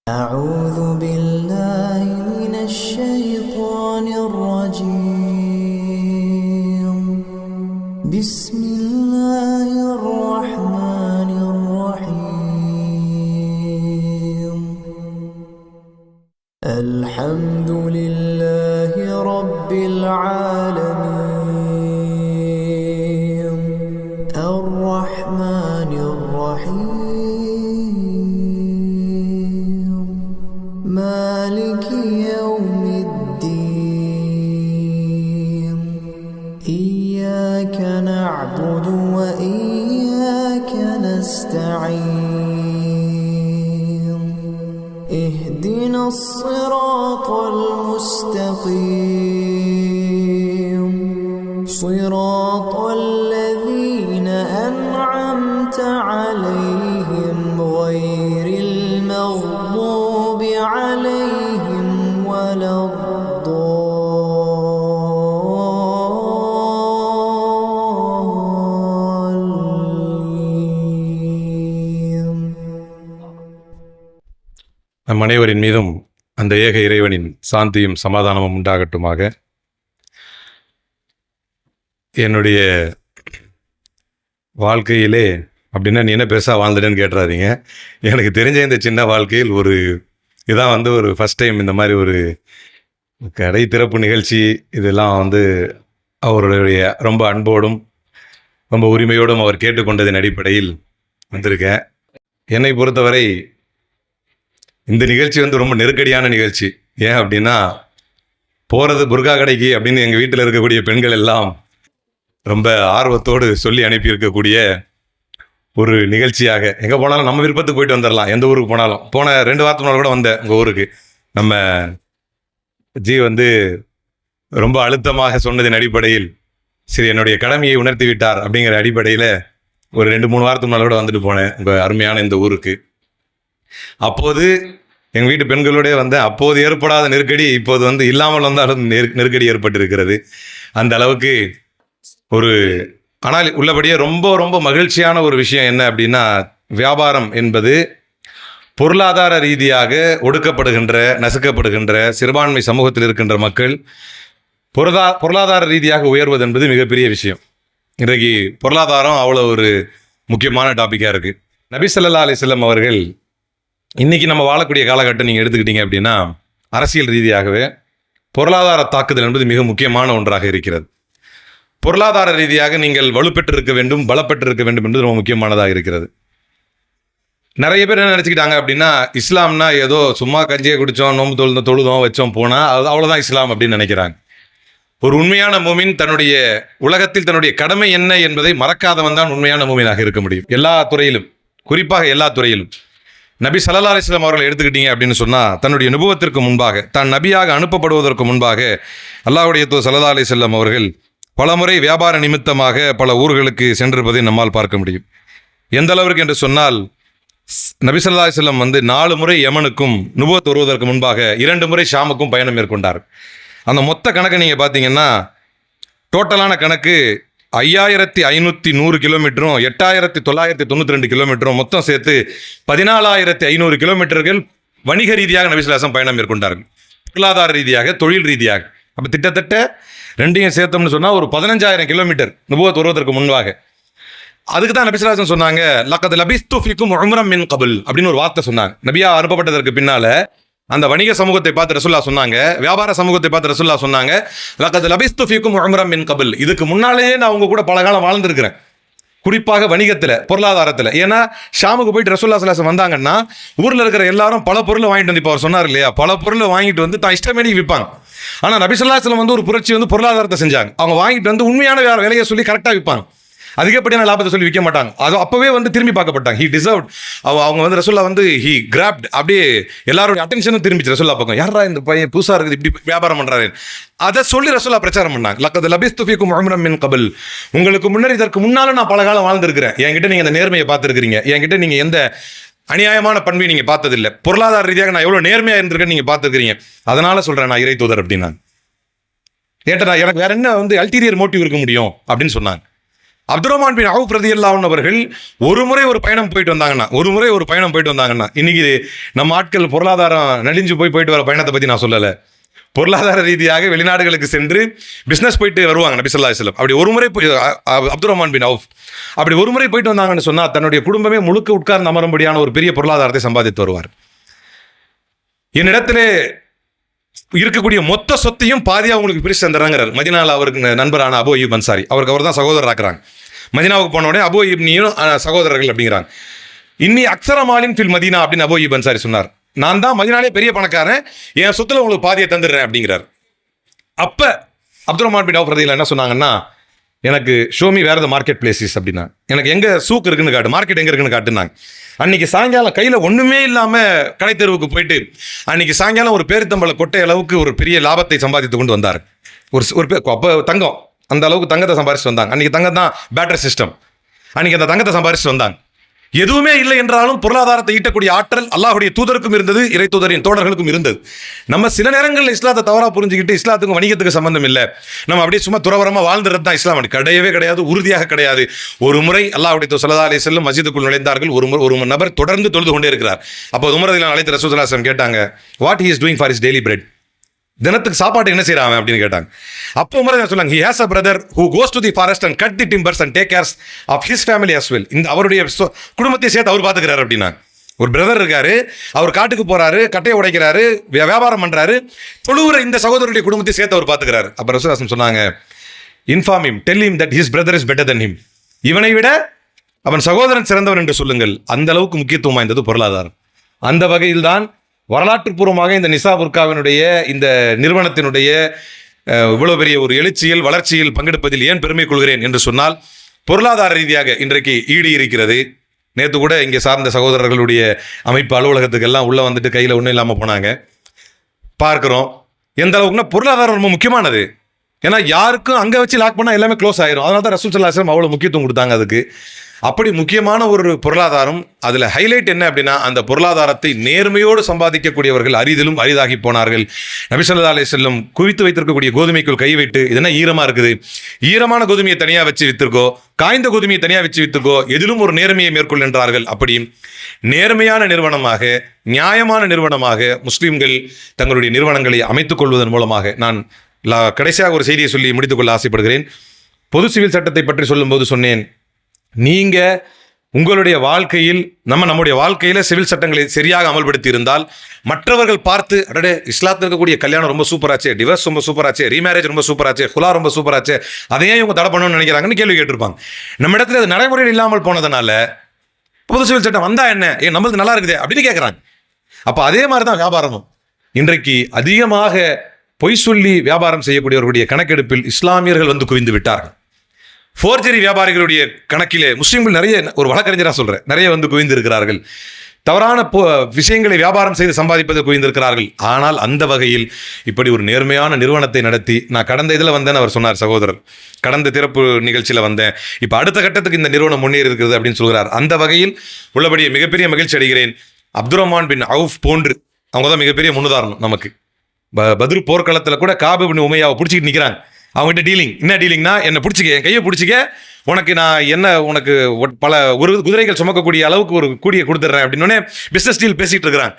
أعوذ بالله من الشيطان الرجيم. بسم الله الرحمن الرحيم. الحمد لله رب العالمين الرحمن الرحيم مالك يوم الدين. إياك نعبد وإياك نستعين. اهدنا الصراط المستقيم صراط الذين أنعمت عليهم غير المغضوب عليهم ولا الضالين. நம் அனைவரின் மீதும் அந்த ஏக இறைவனின் சாந்தியும் சமாதானமும் உண்டாகட்டுமாக. என்னுடைய வாழ்க்கையிலே அப்படின்னா நீ என்ன பெருசாக வாழ்ந்துட்டேன்னு கேட்டுறாதீங்க. எனக்கு தெரிஞ்ச இந்த சின்ன வாழ்க்கையில் இதான் ஒரு ஃபஸ்ட் டைம் இந்த மாதிரி ஒரு கடை திறப்பு நிகழ்ச்சி. இதெல்லாம் அவருடைய ரொம்ப அன்போடும் ரொம்ப உரிமையோடும் அவர் கேட்டுக்கொண்டதின் அடிப்படையில் வந்திருக்கேன். என்னை பொறுத்தவரை இந்த நிகழ்ச்சி ரொம்ப நெருக்கடியான நிகழ்ச்சி. ஏன் அப்படின்னா, போகிறது புர்கா கடைக்கு அப்படின்னு எங்கள் வீட்டில் இருக்கக்கூடிய பெண்கள் எல்லாம் ரொம்ப ஆர்வத்தோடு சொல்லி அனுப்பியிருக்கக்கூடிய ஒரு நிகழ்ச்சியாக, எங்கே போனாலும் நம்ம விருப்பத்துக்கு போயிட்டு வந்துடலாம். எந்த ஊருக்கு போனாலும், போன 2 வாரத்துக்கு முன்னாடி கூட வந்தேன் உங்கள் ஊருக்கு. நம்ம ஜி ரொம்ப அழுத்தமாக சொன்னதின் அடிப்படையில் சரி என்னுடைய கடமையை உணர்த்தி விட்டார் அப்படிங்கிற அடிப்படையில் ஒரு 2-3 வாரத்துக்கு முன்னாடி கூட வந்துட்டு போனேன் உங்கள் அருமையான இந்த ஊருக்கு. அப்போது எங்கள் வீட்டு பெண்களோடய வந்தேன். அப்போது ஏற்படாத நெருக்கடி இப்போது இல்லாமல் வந்தாலும் நெருக்கடி ஏற்பட்டிருக்கிறது. அந்த அளவுக்கு ஆனால் உள்ளபடியே ரொம்ப ரொம்ப மகிழ்ச்சியான ஒரு விஷயம் என்ன அப்படின்னா, வியாபாரம் என்பது பொருளாதார ரீதியாக ஒடுக்கப்படுகின்ற நசுக்கப்படுகின்ற சிறுபான்மை சமூகத்தில் இருக்கின்ற மக்கள் பொருளாதார ரீதியாக உயர்வது என்பது மிகப்பெரிய விஷயம். இன்றைக்கு பொருளாதாரம் அவ்வளோ ஒரு முக்கியமான டாப்பிக்காக இருக்குது. நபி ஸல்லல்லாஹு அலைஹி வஸல்லம் அவர்கள் இன்றைக்கி நம்ம வாழக்கூடிய காலகட்டம் நீங்கள் எடுத்துக்கிட்டீங்க அப்படின்னா, அரசியல் ரீதியாகவே பொருளாதார தாக்குதல் என்பது மிக முக்கியமான ஒன்றாக இருக்கிறது. பொருளாதார ரீதியாக நீங்கள் வலுப்பெற்றிருக்க வேண்டும், பலப்பெற்றிருக்க வேண்டும் என்பது ரொம்ப முக்கியமானதாக இருக்கிறது. நிறைய பேர் என்ன நினச்சிக்கிட்டாங்க அப்படின்னா, இஸ்லாம்னா ஏதோ சும்மா கஞ்சியை குடித்தோம், நோம்பு தொழுதோம் வச்சோம் போனால் அது அவ்வளோதான் இஸ்லாம் அப்படின்னு நினைக்கிறாங்க. ஒரு உண்மையான மூமின் தன்னுடைய உலகத்தில் தன்னுடைய கடமை என்ன என்பதை மறக்காதவன் தான் உண்மையான மூமினாக இருக்க முடியும். எல்லா துறையிலும், குறிப்பாக எல்லா துறையிலும். நபி ஸல்லல்லாஹு அலைஹி வஸல்லம் அவர்கள் எடுத்துக்கிட்டீங்க அப்படின்னு சொன்னால், தன்னுடைய நுபுவத்திற்கு முன்பாக, தான் நபியாக அனுப்பப்படுவதற்கு முன்பாக அல்லாஹ்வுடைய தூதர் ஸல்லல்லாஹு அலைஹி வஸல்லம் அவர்கள் பலமுறை வியாபார நிமித்தமாக பல ஊர்களுக்கு சென்றிருப்பதை நம்மால் பார்க்க முடியும். எந்த அளவிற்கு என்று சொன்னால், நபி ஸல்லல்லாஹு அலைஹி வஸல்லம் 4 முறை யமனுக்கும் நுபுவத் வருவதற்கு முன்பாக 2 முறை ஷாமுக்கும் பயணம் மேற்கொண்டார். அந்த மொத்த கணக்கை நீங்கள் பார்த்தீங்கன்னா, டோட்டலான கணக்கு 5510 கிலோமீட்டரும் 8992 கிலோமீட்டரும் மொத்தம் சேர்த்து 14500 கிலோமீட்டர்கள் வணிக ரீதியாக நபி ஸல்லல்லாஹு அலைஹி வஸல்லம் பயணம் மேற்கொண்டார்கள். பொருளாதார ரீதியாக, தொழில் ரீதியாக. அப்போ கிட்டத்தட்ட ரெண்டையும் சேர்த்தோம்னு சொன்னால் ஒரு 15000 கிலோமீட்டர் நுபுவத் வருவதற்கு முன்பாக. அதுக்கு தான் நபி ஸல்லல்லாஹு அலைஹி வஸல்லம் சொன்னாங்க, லக்கத் லபிஸ்து ஃபீக்கும் உம்ரம் மின் கபுல் அப்படின்னு ஒரு வார்த்தை சொன்னாங்க. நபியா அனுப்பப்பட்டதற்கு பின்னால் அந்த வணிக சமூகத்தை பார்த்து ரசூலுல்லாஹ் சொன்னாங்க, வியாபார சமூகத்தை பார்த்து ரசூலுல்லாஹ் சொன்னாங்க, லக்கத் லபிஸ்து ஃபீக்கும் உம்ரம் மின் கபுல், இதுக்கு முன்னாலேயே நான் உங்க கூட பல காலம் வாழ்ந்துருக்கிறேன், குறிப்பாக வணிகத்தில், பொருளாதாரத்தில். ஏன்னா ஷாமுக்கு போயிட்டு ரசூலுல்லாஹ் ஸல்லல்லாஹு அலைஹி வஸல்லம் வந்தாங்கன்னா ஊரில் இருக்கிற எல்லாரும் பல பொருளை வாங்கிட்டு வந்து, இப்போ அவர் சொன்னார் இல்லையா, பல பொருளை வாங்கிட்டு தான் இஷ்டமேனி விற்பாங்க. ஆனால் நபி ஸல்லல்லாஹு அலைஹி வஸல்லம் ஒரு புரட்சி பொருளாதாரத்தை செஞ்சாங்க. அவங்க வாங்கிட்டு உண்மையான விலையை சொல்லி கரெக்டாக விற்பாங்க. அதிகப்படியான லாபத்தை சொல்லி விற்க மாட்டாங்க. அது அப்பவே திரும்பி பார்க்கப்பட்டாங்க. He deserved. அவங்க ரசூலுல்லாஹ் ஹி கிராப்ட், அப்படியே எல்லாரோட அட்டென்ஷனும் திரும்பிச்சு ரசூலுல்லாஹ் பக்கம். யாரா இந்த பையன் புதுசாக இருக்குது, இப்படி வியாபாரம் பண்ணுறாரு, அதை சொல்லி ரசூலுல்லாஹ் பிரச்சாரம் பண்ணாங்க. லக்கத் லபிஸ்து ஃபீக்கும் உம்ரம் மின் கபுல், உங்களுக்கு முன்னாடி இதற்கு முன்னாலும் நான் பல காலம் வாழ்ந்திருக்கிறேன். என்கிட்ட நீங்கள் இந்த நேர்மையை பார்த்துருக்கிறீங்க, என்கிட்ட நீங்கள் எந்த அநியாயமான பண்பை நீங்கள் பார்த்ததில்லை, பொருளாதார ரீதியாக நான் எவ்வளோ நேர்மையாக இருந்திருக்கேன்னு நீங்கள் பார்த்துருக்கிறீங்க, அதனால சொல்கிறேன் நான் இறை தூதர் அப்படின்னா. கேட்டா எனக்கு வேற என்ன அல்டீரியர் மோட்டிவ் இருக்க முடியும் அப்படின்னு சொன்னாங்க. அப்துல் ரஹ்மான் பின் அவுஃப் ரலியல்லாஹு அன்ஹு அவர்கள் ஒரு முறை ஒரு பயணம் போயிட்டு வந்தாங்கன்னா இன்னைக்கு நம்ம ஆட்கள் பொருளாதாரம் நலிஞ்சு போயிட்டு வர பயணத்தை பற்றி நான் சொல்லலை. பொருளாதார ரீதியாக வெளிநாடுகளுக்கு சென்று பிஸ்னஸ் போயிட்டு வருவாங்க நபி ஸல்லல்லாஹு அலைஹி வஸல்லம். அப்படி ஒரு முறை அப்துல் ரஹ்மான் பின் அவுஃப் அப்படி ஒரு முறை போயிட்டு வந்தாங்கன்னு சொன்னால் தன்னுடைய குடும்பமே முழுக்க உட்கார்ந்து அமரும்படியான ஒரு பெரிய பொருளாதாரத்தை சம்பாதித்து வருவார். என்னிடத்திலே இருக்கக்கூடிய மொத்த சொத்தையும் பாதியா உங்களுக்கு பிரித்து தந்துறாங்கிறார். மதினாவில் அவருக்கு நண்பரான அபூ அய்யூப் அன்சாரி, அவர் தான் சகோதரர் ஆக்குறாங்க. மதினாவுக்கு போன உடனே அபூ அய்யூப்னியும் சகோதரர்கள் அப்படிங்கிறாங்க. இன்னி அக்ஸரமாலின் ஃபில் மதீனா அப்படின்னு அபூ அய்யூப் அன்சாரி சொன்னார். நான் தான் மதினாலே பெரிய பணக்காரன், என் சொத்துல உங்களுக்கு பாதியை தந்துடுறேன் அப்படிங்கிறார். அப்ப அப்துல் ரஹ்மான் பின் அவுஃப் ரலியல்லாஹு என்ன சொன்னாங்கன்னா, எனக்கு ஷோமி வேற த மார்க்கெட் பிளேசஸ் அப்படின்னா, எனக்கு எங்க சூக் இருக்குன்னு காட்டு, மார்க்கெட் எங்க இருக்குன்னு காட்டுனாங்க. அன்னைக்கு சாயங்காலம் கையில் ஒன்றுமே இல்லாமல் கடை தெருவுக்கு போயிட்டு அன்னைக்கு சாயங்காலம் ஒரு பேருத்தம்பளை கொட்டை அளவுக்கு ஒரு பெரிய லாபத்தை சம்பாதித்து கொண்டு வந்தார். அப்போ தங்கம், அந்த அளவுக்கு தங்கத்தை சம்பாரிச்சு வந்தாங்க. அன்னைக்கு தங்கம் தான் பேட்டரி சிஸ்டம். அன்னைக்கு அந்த தங்கத்தை சம்பாரிச்சு வந்தாங்க. எதுவுமே இல்லை என்றாலும் பொருளாதாரத்தை ஈட்டக்கூடிய ஆற்றல் அல்லாஹ்வுடைய தூதருக்கும் இருந்தது, இறை தூதரின் தோழர்களுக்கும் இருந்தது. நம்ம சில நேரங்களில் இஸ்லாத்தை தவறாக புரிஞ்சுக்கிட்டு இஸ்லாத்துக்கும் வணிகத்துக்கு சம்பந்தம் இல்லை, நம்ம அப்படியே சும்மா துறவரமாக வாழ்ந்துறது தான் இஸ்லாம். கிடையவே கிடையாது, உறுதியாக கிடையாது. ஒரு முறை அல்லாஹ்வுடைய தூதர் ஸல்லல்லாஹு அலைஹி வஸல்லம் மஸ்ஜிதுக்குள் நுழைந்தார்கள். ஒரு நபர் தொடர்ந்து தொழுது கொண்டே இருக்கிறார். அப்போ உமர் ரலியல்லாஹு அன்ஹு ரசூலுல்லாஹி ஸல்லல்லாஹு அலைஹி வஸல்லம் கேட்டாங்க, what he is doing for his daily bread, தினத்துக்கு சாப்பாடு என்ன செய்யறாங்க அப்படின்னு கேட்டாங்க. அப்போ உமர் சொன்னாங்க, he has a brother who goes to the forest and cut the timbers and take care of his family as well. இந்த அவருடைய குடும்பத்தை சேர்த்து அவர் பார்த்துக்கிறாரு அப்படின்னா. ஒரு பிரதர் இருக்காரு, அவர் காட்டுக்கு போறாரு, கட்டையை உடைக்கிறாரு, வியாபாரம் பண்றாரு, தொழுவுற இந்த சகோதரருடைய குடும்பத்தை சேர்த்து அவர் பார்த்துக்கிறாரு. அப்ப ரசூலுல்லாஹி சொன்னாங்க, inform him, tell him that his brother is better than him. இவனை விட அவன் சகோதரன் சிறந்தவன் என்று சொல்லுங்கள். அந்த அளவுக்கு முக்கியத்துவம் வாய்ந்தது பொருளாதாரம். அந்த வகையில் தான் வரலாற்று பூர்வமாக இந்த நிசா புர்காவினுடைய இந்த நிறுவனத்தினுடைய இவ்வளவு பெரிய ஒரு எழுச்சியில் வளர்ச்சியில் பங்கெடுப்பதில் ஏன் பெருமை கொள்கிறேன் என்று சொன்னால், பொருளாதார ரீதியாக இன்றைக்கு ஈடு இருக்கிறது. நேற்று கூட இங்கே சார்ந்த சகோதரர்களுடைய அமைப்பு அலுவலகத்துக்கு எல்லாம் உள்ள வந்துட்டு கையில் ஒன்றும் இல்லாமல் போனாங்க. பார்க்குறோம் எந்த அளவுக்குன்னா பொருளாதாரம் ரொம்ப முக்கியமானது. ஏன்னா யாருக்கும் அங்கே வச்சு லாக் பண்ணால் எல்லாமே க்ளோஸ் ஆயிரும். அதனால தான் ரசூல் ஸல்லல்லாஹு அலைஹி வஸல்லம் அவ்வளோ முக்கியத்துவம் கொடுத்தாங்க அதுக்கு. அப்படி முக்கியமான ஒரு பொருளாதாரம். அதில் ஹைலைட் என்ன அப்படின்னா, அந்த பொருளாதாரத்தை நேர்மையோடு சம்பாதிக்கக்கூடியவர்கள் அரிதிலும் அரிதாகி போனார்கள். நபி ஸல்லல்லாஹு அலைஹி வஸல்லம் குவித்து வைத்திருக்கக்கூடிய கோதுமைக்குள் கை வைட்டு, இதெல்லாம் ஈரமாக இருக்குது, ஈரமான கோதுமையை தனியாக வச்சு வித்திருக்கோ, காய்ந்த கோதுமையை தனியாக வச்சு வித்திருக்கோ, எதிலும் ஒரு நேர்மையை மேற்கொள் என்றார்கள். அப்படி நேர்மையான நிறுவனமாக, நியாயமான நிறுவனமாக முஸ்லீம்கள் தங்களுடைய நிறுவனங்களை அமைத்துக் கொள்வதன் மூலமாக, நான் கடைசியாக ஒரு செய்தியை சொல்லி முடித்துக்கொள்ள ஆசைப்படுகிறேன். பொது சிவில் சட்டத்தை பற்றி சொல்லும்போது சொன்னேன், நீங்க உங்களுடைய வாழ்க்கையில் நம்முடைய வாழ்க்கையில சிவில் சட்டங்களை சரியாக அமல்படுத்தி இருந்தால் மற்றவர்கள் பார்த்து, அடடே இஸ்லாத்தில் இருக்கக்கூடிய கல்யாணம் ரொம்ப சூப்பராச்சே, டிவர்ஸ் ரொம்ப சூப்பராச்சே, ரீமேரேஜ் ரொம்ப சூப்பராச்சே, குலா ரொம்ப சூப்பராச்சே, அதையே இவங்க தடை பண்ணணும்னு நினைக்கிறாங்கன்னு கேள்வி கேட்டிருப்பாங்க. நம்ம இடத்துல அது நடைமுறையில் இல்லாமல் போனதுனால பொது சிவில் சட்டம் வந்தா என்ன, நம்மளுக்கு நல்லா இருக்குது அப்படின்னு கேட்குறாங்க. அப்போ அதே மாதிரி தான் வியாபாரமும். இன்றைக்கு அதிகமாக பொய் சொல்லி வியாபாரம் செய்யக்கூடியவர்களுடைய கணக்கெடுப்பில் இஸ்லாமியர்கள் வந்து குவிந்து விட்டார்கள். ஃபோர்ஜரி வியாபாரிகளுடைய கணக்கிலே முஸ்லீம்கள் நிறைய, ஒரு வழக்கறிஞராக சொல்கிறேன், நிறைய வந்து குவிந்திருக்கிறார்கள். தவறான விஷயங்களை வியாபாரம் செய்து சம்பாதிப்பதை குவிந்திருக்கிறார்கள். ஆனால் அந்த வகையில் இப்படி ஒரு நேர்மையான நிறுவனத்தை நடத்தி, நான் கடந்த இதில் வந்தேன்னு அவர் சொன்னார் சகோதரர், கடந்த திறப்பு நிகழ்ச்சியில் வந்தேன், இப்போ அடுத்த கட்டத்துக்கு இந்த நிறுவனம் முன்னேறி இருக்கிறது அப்படின்னு சொல்கிறார். அந்த வகையில் உள்ளபடியே மிகப்பெரிய மகிழ்ச்சி அடைகிறேன். அப்துல் ரஹ்மான் பின் அவுஃப் போன்று அவங்க தான் மிகப்பெரிய முன்னுதாரணம் நமக்கு. பத்ரு போர்க்களத்தில் கூட காபு பின் உமையாவை பிடிச்சிக்கிட்டு நிற்கிறாங்க. அவங்ககிட்ட டீலிங், என்ன டீலிங்னா, என்னை பிடிச்சிக்க, என் கையை பிடிச்சிக்க, உனக்கு பல ஒரு குதிரைகள் சுமக்கக்கூடிய அளவுக்கு ஒரு கூடிய கொடுத்துட்றேன் அப்படின்னு பிஸ்னஸ் டீல் பேசிட்டு இருக்கிறாங்க.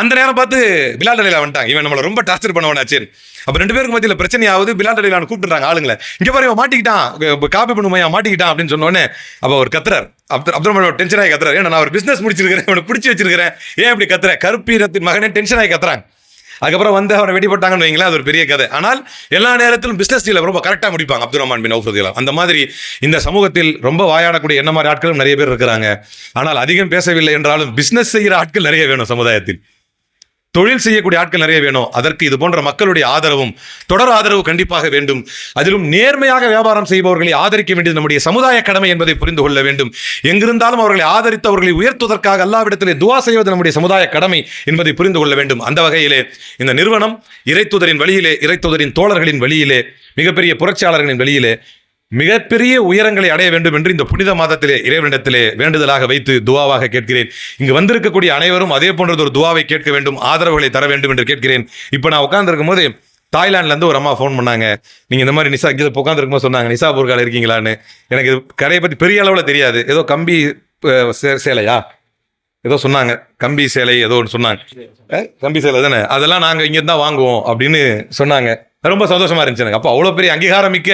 அந்த நேரம் பார்த்து பிலால் ரலியல்லாஹு வந்துட்டாங்க. இவன் நம்மளை ரொம்ப டார்ச்சர் பண்ணவனாச்சு. அப்போ 2 பேருக்கு மத்தியில் பிரச்சனையாவது. பிலால் ரலியல்லாஹு கூப்பிட்டுறாங்க ஆளுங்களை, இங்கே பாரு இவன் மாட்டிக்கிட்டான், காபி பண்ணுமையா மாட்டிக்கிட்டான் அப்படின்னு சொன்னோடனே அப்போ ஒரு கத்துறார். அப்துல் ரஹ்மான் டென்ஷன் ஆகி கத்துறாரு, ஏன்னா நான் ஒரு பிஸ்னஸ் முடிச்சிருக்கிறேன், அவனை பிடிச்சி வச்சிருக்கிறேன், ஏன் இப்படி கத்துற, கருப்பீரத்தின் மகனே டென்ஷன் ஆகி கத்துறாங்க. அதுக்கப்புறம் வந்து அவரை வெடிப்பட்டாங்கன்னு வைங்களேன், அது ஒரு பெரிய கதை. ஆனால் எல்லா நேரத்திலும் பிஸ்னஸ் டீலை ரொம்ப கரெக்டாக முடிப்பாங்க அப்துல் ரஹ்மான் பின் அவுஃப் ரலியல்லாஹு. அந்த மாதிரி இந்த சமூகத்தில் ரொம்ப வாயாடக்கூடிய என்ன மாதிரி ஆட்களும் நிறைய பேர் இருக்கிறாங்க. ஆனால் அதிகம் பேசவில்லை என்றாலும் பிஸ்னஸ் செய்கிற ஆட்கள் நிறைய வேணும் சமுதாயத்தில். தொழில் செய்யக்கூடிய ஆட்கள் நிறைய வேணும். அதற்கு இது போன்ற மக்களுடைய ஆதரவும் தொடர் ஆதரவு கண்டிப்பாக வேண்டும். அதிலும் நேர்மையாக வியாபாரம் செய்பவர்களை ஆதரிக்க வேண்டியது நம்முடைய சமுதாய கடமை என்பதை புரிந்து கொள்ள வேண்டும். எங்கிருந்தாலும் அவர்களை ஆதரித்து அவர்களை உயர்த்துவதற்காக அல்லாஹ்விடத்திலே துஆ செய்வது நம்முடைய சமுதாய கடமை என்பதை புரிந்து கொள்ள வேண்டும். அந்த வகையிலே இந்த நிறுவனம் இறைத்தூதரின் வழியிலே, இறைத்தூதரின் தோழர்களின் வழியிலே, மிகப்பெரிய புரட்சியாளர்களின் வழியிலே மிகப்பெரிய உயரங்களை அடைய வேண்டும் என்று இந்த புனித மாதத்திலே இறைவனிடத்திலே வேண்டுதலாக வைத்து துவாவாக கேட்கிறேன். இங்கு வந்திருக்கக்கூடிய அனைவரும் அதே போன்றது ஒரு துவாவை கேட்க வேண்டும், ஆதரவுகளை தர வேண்டும் என்று கேட்கிறேன். இப்போ நான் உட்கார்ந்து இருக்கும் போது தாய்லாந்துலேருந்து ஒரு அம்மா ஃபோன் பண்ணாங்க. நீங்கள் இந்த மாதிரி நிசா இங்கே உட்காந்துருக்கும்போது சொன்னாங்க, நிசா பூர்கால இருக்கீங்களான்னு. எனக்கு இது கடையை பற்றி பெரிய அளவில் தெரியாது. ஏதோ கம்பி சேலையா ஏதோ சொன்னாங்க, கம்பி சேலை ஏதோ ஒன்று சொன்னாங்க. கம்பி சேலை தானே, அதெல்லாம் நாங்கள் இங்கே தான் வாங்குவோம் அப்படின்னு சொன்னாங்க. ரொம்ப சந்தோஷமா இருந்துச்சு எனக்கு. அப்போ அவ்வளோ பெரிய அங்கீகாரம் மிக்க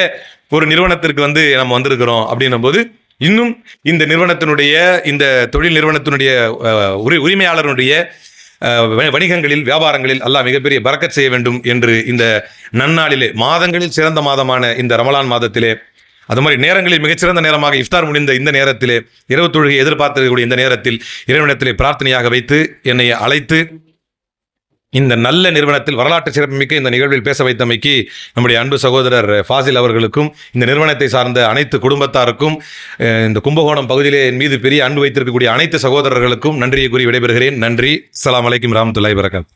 ஒரு நிறுவனத்திற்கு நம்ம வந்திருக்கிறோம் அப்படின்னும் போது, இன்னும் இந்த நிறுவனத்தினுடைய, இந்த தொழில் நிறுவனத்தினுடைய உரிமையாளருடைய வணிகங்களில், வியாபாரங்களில் அல்லாஹ் மிகப்பெரிய பரக்கத் செய்ய வேண்டும் என்று இந்த நன்னாளிலே, மாதங்களில் சிறந்த மாதமான இந்த ரமலான் மாதத்திலே, அது மாதிரி நேரங்களில் மிகச்சிறந்த நேரமாக இஃப்தார் முடிந்த இந்த நேரத்திலே, இரவு தொழுகை எதிர்பார்த்திருக்கக்கூடிய இந்த நேரத்தில் இறைவனிடத்திலே பிரார்த்தனையாக வைத்து என்னை அழைத்து இந்த நல்ல நிறுவனத்தில் வரலாற்று சிறப்புமிக்க இந்த நிகழ்வில் பேச வைத்தமைக்கு நம்முடைய அன்பு சகோதரர் ஃபாசில் அவர்களுக்கும், இந்த நிறுவனத்தை சார்ந்த அனைத்து குடும்பத்தாருக்கும், இந்த கும்பகோணம் பகுதியிலே என் மீது பெரிய அன்பு வைத்திருக்கக்கூடிய அனைத்து சகோதரர்களுக்கும் நன்றியை கூறி விடைபெறுகிறேன். நன்றி. அஸ்ஸலாமு அலைக்கும் வரஹ்மத்துல்லாஹி வபரகாத்துஹு.